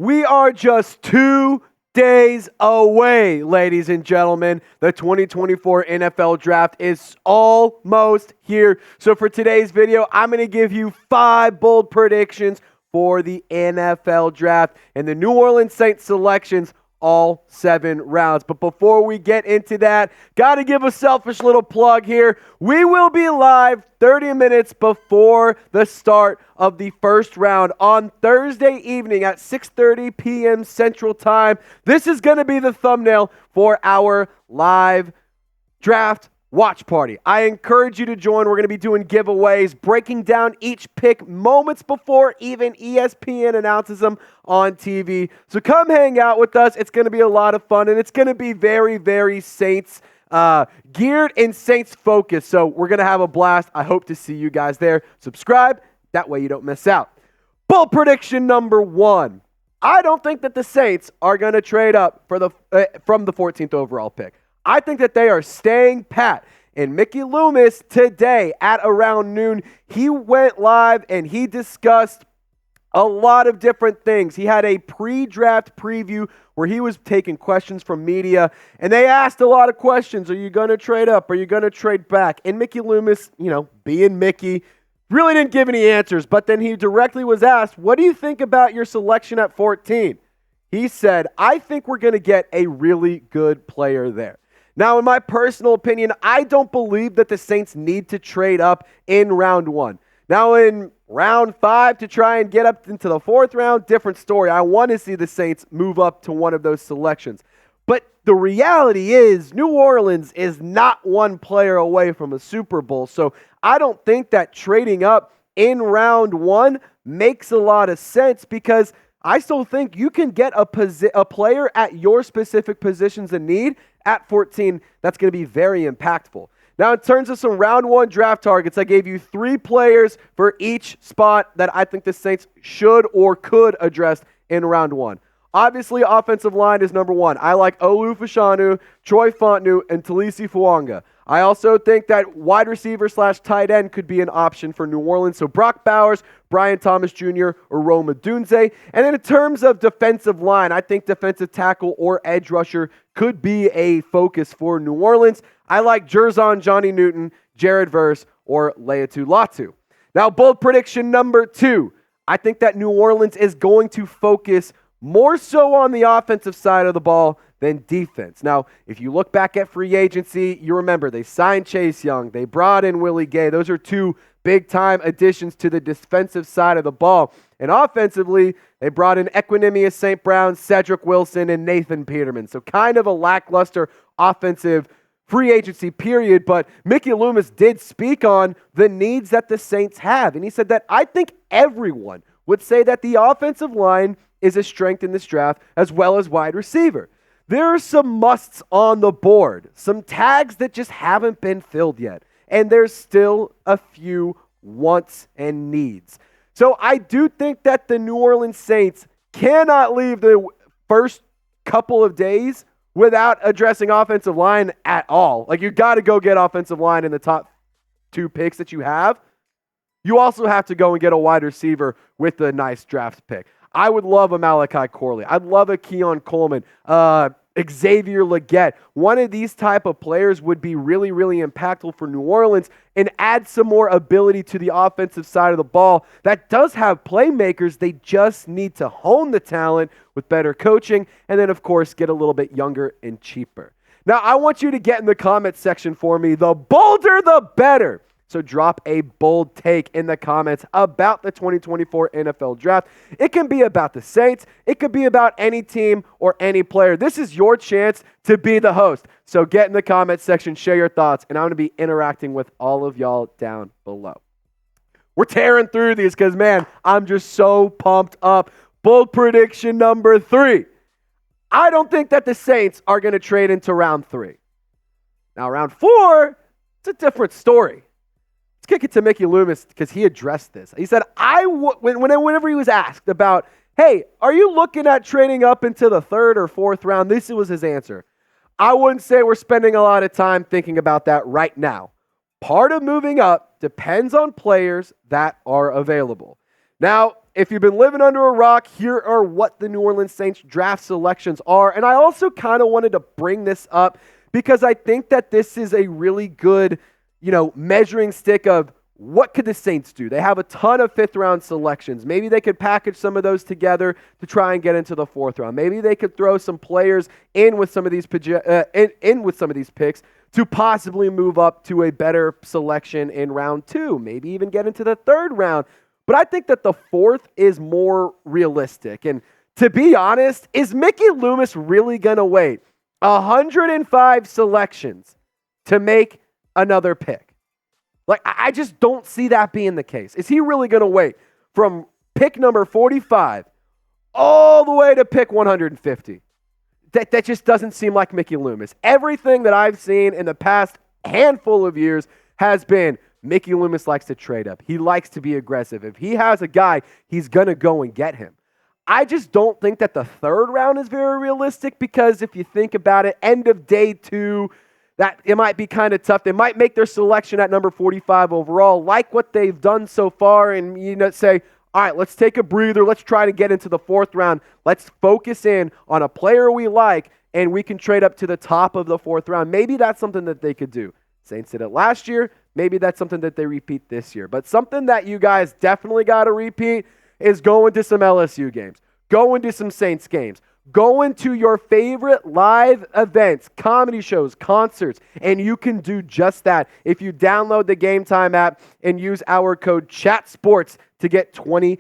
We are just 2 days away, ladies and gentlemen. The 2024 NFL Draft is almost here. So for today's video, I'm going to give you 5 bold predictions for the NFL Draft and the New Orleans Saints selections all 7 rounds. But before we get into that, got to give a selfish little plug here. We will be live 30 minutes before the start of the first round on Thursday evening at 6:30 p.m. Central Time. This is going to be the thumbnail for our live draft watch party. I encourage you to join. We're going to be doing giveaways, breaking down each pick moments before even ESPN announces them on TV. So come hang out with us. It's going to be a lot of fun, and it's going to be very, very Saints geared and Saints focused. So we're going to have a blast. I hope to see you guys there. Subscribe. That way you don't miss out. Bold prediction number 1. I don't think that the Saints are going to trade up for from the 14th overall pick. I think that they are staying pat. And Mickey Loomis today at around noon, he went live and he discussed a lot of different things. He had a pre-draft preview where he was taking questions from media, and they asked a lot of questions. Are you going to trade up? Are you going to trade back? And Mickey Loomis, being Mickey, really didn't give any answers. But then he directly was asked, what do you think about your selection at 14? He said, I think we're going to get a really good player there. Now, in my personal opinion, I don't believe that the Saints need to trade up in round 1. Now, in round 5 to try and get up into the 4th round, different story. I want to see the Saints move up to one of those selections. But the reality is New Orleans is not one player away from a Super Bowl. So I don't think that trading up in round 1 makes a lot of sense, because I still think you can get a player at your specific positions in need at 14 that's going to be very impactful. Now, in terms of some round 1 draft targets, I gave you 3 players for each spot that I think the Saints should or could address in round 1. Obviously, offensive line is number 1. I like Olu Fashanu, Troy Fontenot, and Talisi Fuanga. I also think that wide receiver / tight end could be an option for New Orleans. So Brock Bowers, Brian Thomas Jr., or Rome Odunze. And then in terms of defensive line, I think defensive tackle or edge rusher could be a focus for New Orleans. I like Jerzon Johnny Newton, Jared Verse, or Laiatu Latu. Now, bold prediction number 2. I think that New Orleans is going to focus more so on the offensive side of the ball than defense. Now, if you look back at free agency, you remember they signed Chase Young. They brought in Willie Gay. Those are 2 big-time additions to the defensive side of the ball. And offensively, they brought in Equinemius St. Brown, Cedric Wilson, and Nathan Peterman. So kind of a lackluster offensive free agency period, but Mickey Loomis did speak on the needs that the Saints have. And he said that I think everyone would say that the offensive line is a strength in this draft, as well as wide receiver. There are some musts on the board, some tags that just haven't been filled yet, and there's still a few wants and needs. So I do think that the New Orleans Saints cannot leave the first couple of days without addressing offensive line at all. Like, you got to go get offensive line in the top 2 picks that you have. You also have to go and get a wide receiver with a nice draft pick. I would love a Malachi Corley. I'd love a Keon Coleman, Xavier Legette. One of these type of players would be really, really impactful for New Orleans and add some more ability to the offensive side of the ball that does have playmakers. They just need to hone the talent with better coaching, and then, of course, get a little bit younger and cheaper. Now, I want you to get in the comment section for me. The bolder, the better. So drop a bold take in the comments about the 2024 NFL Draft. It can be about the Saints. It could be about any team or any player. This is your chance to be the host. So get in the comment section, share your thoughts, and I'm going to be interacting with all of y'all down below. We're tearing through these because, man, I'm just so pumped up. Bold prediction number 3. I don't think that the Saints are going to trade into round 3. Now, round 4, it's a different story. Kick it to Mickey Loomis because he addressed this. He said, whenever he was asked about, hey, are you looking at trading up into the 3rd or 4th round? This was his answer. I wouldn't say we're spending a lot of time thinking about that right now. Part of moving up depends on players that are available. Now, if you've been living under a rock, here are what the New Orleans Saints draft selections are. And I also kind of wanted to bring this up because I think that this is a really good, measuring stick of what could the Saints do. They have a ton of fifth-round selections. Maybe they could package some of those together to try and get into the fourth round. Maybe they could throw some players in with some of these picks to possibly move up to a better selection in round 2. Maybe even get into the third round. But I think that the fourth is more realistic. And to be honest, is Mickey Loomis really going to wait 105 selections to make another pick? Like, I just don't see that being the case. Is he really going to wait from pick number 45 all the way to pick 150? That just doesn't seem like Mickey Loomis. Everything that I've seen in the past handful of years has been Mickey Loomis likes to trade up. He likes to be aggressive. If he has a guy, he's going to go and get him. I just don't think that the third round is very realistic because if you think about it, end of day 2, that it might be kind of tough. They might make their selection at number 45 overall, like what they've done so far, and say, all right, let's take a breather. Let's try to get into the fourth round. Let's focus in on a player we like, and we can trade up to the top of the fourth round. Maybe that's something that they could do. Saints did it last year. Maybe that's something that they repeat this year. But something that you guys definitely got to repeat is going to some LSU games, going to some Saints games, going to your favorite live events, comedy shows, concerts, and you can do just that if you download the Game Time app and use our code CHATSPORTS to get $20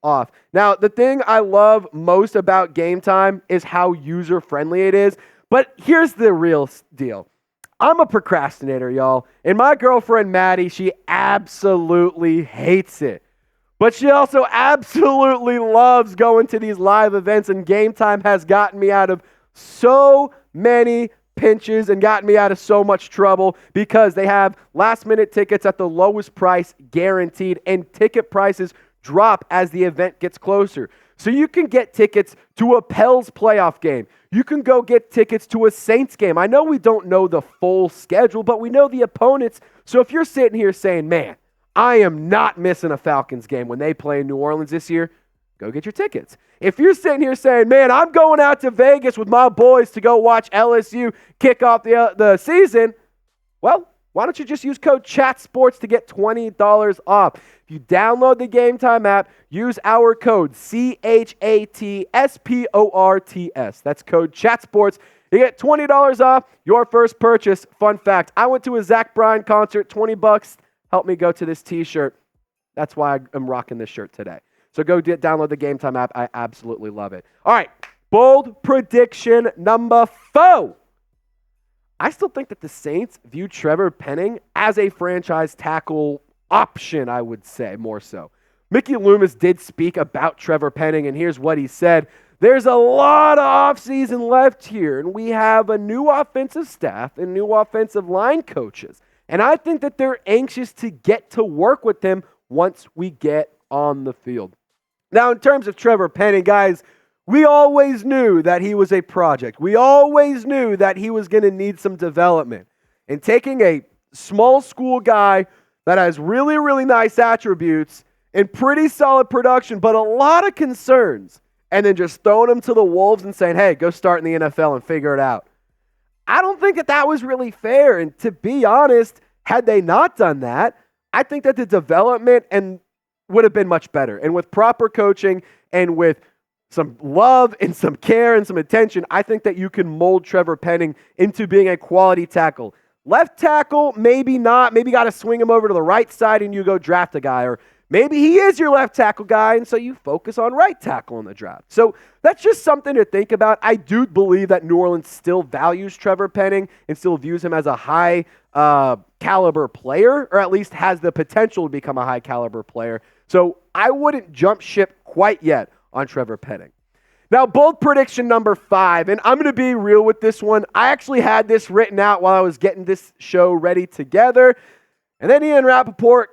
off. Now, the thing I love most about Game Time is how user-friendly it is, but here's the real deal. I'm a procrastinator, y'all, and my girlfriend, Maddie, she absolutely hates it. But she also absolutely loves going to these live events, and Game Time has gotten me out of so many pinches and gotten me out of so much trouble because they have last-minute tickets at the lowest price guaranteed, and ticket prices drop as the event gets closer. So you can get tickets to a Pels playoff game. You can go get tickets to a Saints game. I know we don't know the full schedule, but we know the opponents. So if you're sitting here saying, man, I am not missing a Falcons game when they play in New Orleans this year, go get your tickets. If you're sitting here saying, man, I'm going out to Vegas with my boys to go watch LSU kick off the season, well, why don't you just use code CHATSPORTS to get $20 off? If you download the Game Time app, use our code CHATSPORTS. That's code CHATSPORTS. You get $20 off your first purchase. Fun fact, I went to a Zach Bryan concert, $20. Help me go to this t-shirt. That's why I'm rocking this shirt today. So go download the Game Time app. I absolutely love it. All right, bold prediction number 4. I still think that the Saints view Trevor Penning as a franchise tackle option, I would say, more so. Mickey Loomis did speak about Trevor Penning, and here's what he said. There's a lot of offseason left here, and we have a new offensive staff and new offensive line coaches. And I think that they're anxious to get to work with him once we get on the field. Now, in terms of Trevor Penning, guys, we always knew that he was a project. We always knew that he was going to need some development. And taking a small school guy that has really, really nice attributes and pretty solid production, but a lot of concerns, and then just throwing him to the wolves and saying, hey, go start in the NFL and figure it out. I don't think that was really fair. And to be honest, had they not done that, I think that the development would have been much better. And with proper coaching and with some love and some care and some attention, I think that you can mold Trevor Penning into being a quality tackle. Left tackle, maybe not. Maybe got to swing him over to the right side and you go draft a guy. Or maybe he is your left tackle guy, and so you focus on right tackle in the draft. So that's just something to think about. I do believe that New Orleans still values Trevor Penning and still views him as a high caliber player, or at least has the potential to become a high caliber player. So I wouldn't jump ship quite yet on Trevor Penning. Now, bold prediction number 5, and I'm going to be real with this one. I actually had this written out while I was getting this show ready together, and then Ian Rappaport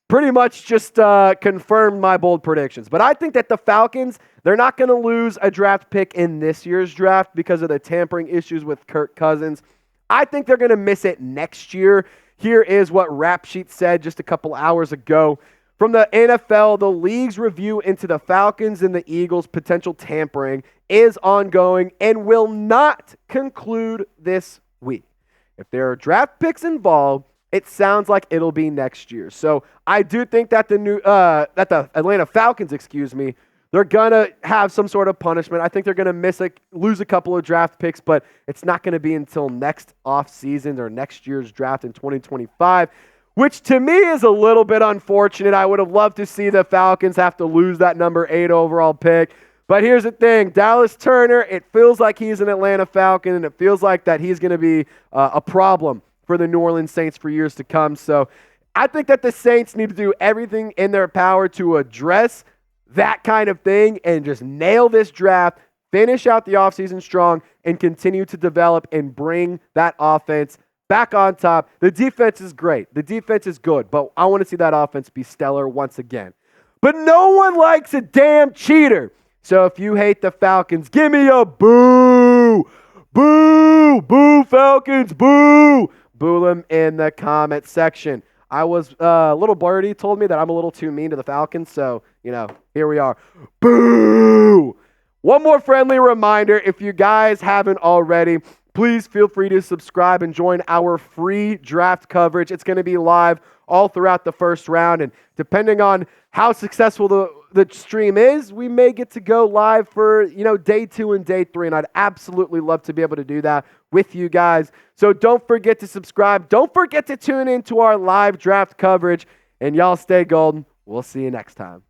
pretty much just confirmed my bold predictions. But I think that the Falcons, they're not going to lose a draft pick in this year's draft because of the tampering issues with Kirk Cousins. I think they're going to miss it next year. Here is what Rap Sheet said just a couple hours ago. from the NFL, the league's review into the Falcons and the Eagles' potential tampering is ongoing and will not conclude this week. If there are draft picks involved, it sounds like it'll be next year. So I do think that the Atlanta Falcons, they're gonna have some sort of punishment. I think they're gonna lose a couple of draft picks, but it's not gonna be until next offseason or next year's draft in 2025, which to me is a little bit unfortunate. I would have loved to see the Falcons have to lose that number 8 overall pick. But here's the thing, Dallas Turner, it feels like he's an Atlanta Falcon, and it feels like that he's going to be a problem for the New Orleans Saints for years to come. So I think that the Saints need to do everything in their power to address that kind of thing and just nail this draft, finish out the offseason strong, and continue to develop and bring that offense back on top. The defense is great. The defense is good, but I want to see that offense be stellar once again. But no one likes a damn cheater. So if you hate the Falcons, give me a boo. Boo. Boo, Falcons. Boo. Boo them in the comment section. Little Birdie told me that I'm a little too mean to the Falcons. So, here we are. Boo. One more friendly reminder, if you guys haven't already, please feel free to subscribe and join our free draft coverage. It's going to be live all throughout the first round. And depending on how successful the stream is, we may get to go live for, day 2 and day 3. And I'd absolutely love to be able to do that with you guys. So don't forget to subscribe. Don't forget to tune into our live draft coverage. And y'all stay golden. We'll see you next time.